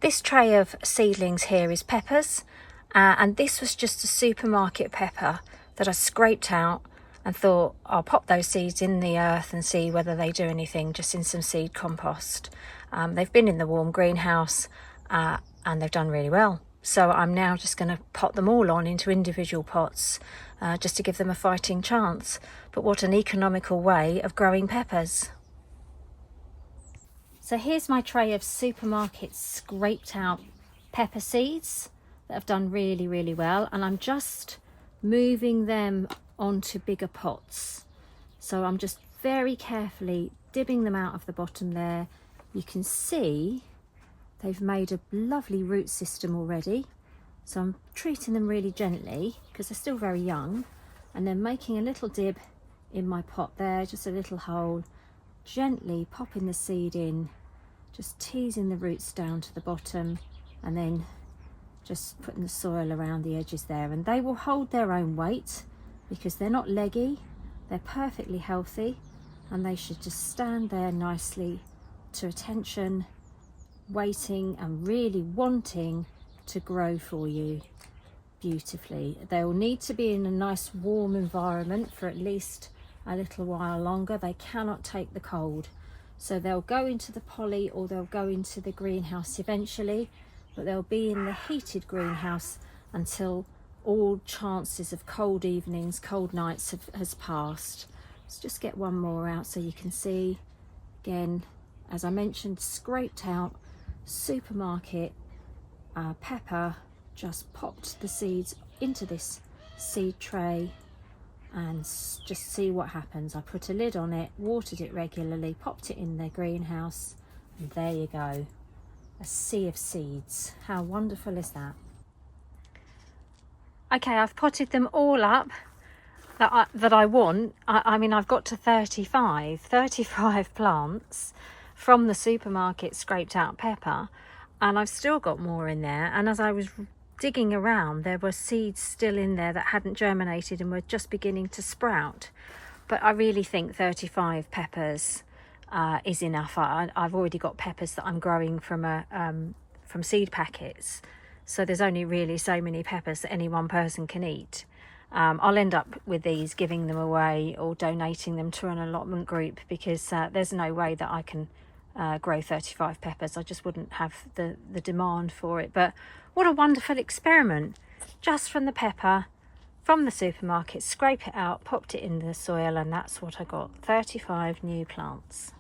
This tray of seedlings here is peppers, and this was just a supermarket pepper that I scraped out and thought I'll pop those seeds in the earth and see whether they do anything, just in some seed compost. They've been in the warm greenhouse and they've done really well. So I'm now just going to pot them all on into individual pots just to give them a fighting chance. But what an economical way of growing peppers. So here's my tray of supermarket scraped out pepper seeds that have done really, really well. And I'm just moving them onto bigger pots. So I'm just very carefully dibbing them out of the bottom there. You can see they've made a lovely root system already. So I'm treating them really gently because they're still very young, and then making a little dib in my pot there, just a little hole, gently popping the seed in, just teasing the roots down to the bottom, and then just putting the soil around the edges there. And they will hold their own weight because they're not leggy, they're perfectly healthy, and they should just stand there nicely to attention, waiting and really wanting to grow for you beautifully. They'll need to be in a nice warm environment for at least a little while longer. They cannot take the cold. So they'll go into the poly or they'll go into the greenhouse eventually, but they'll be in the heated greenhouse until all chances of cold evenings, cold nights has passed. Let's just get one more out so you can see. Again, as I mentioned, scraped out supermarket pepper, just popped the seeds into this seed tray and just see what happens. I put a lid on it, watered it regularly, popped it in the greenhouse, and there you go, a sea of seeds. How wonderful is that? Okay, I've potted them all up that I want. I mean, I've got to 35 plants from the supermarket scraped out pepper, and I've still got more in there. And as I was digging around, there were seeds still in there that hadn't germinated and were just beginning to sprout. But I really think 35 peppers is enough. I've already got peppers that I'm growing from seed packets, so there's only really so many peppers that any one person can eat. I'll end up with these giving them away or donating them to an allotment group, because there's no way that I can grow 35 peppers. I just wouldn't have the demand for it. But what a wonderful experiment, just from the pepper from the supermarket, scrape it out, popped it in the soil, and that's what I got, 35 new plants.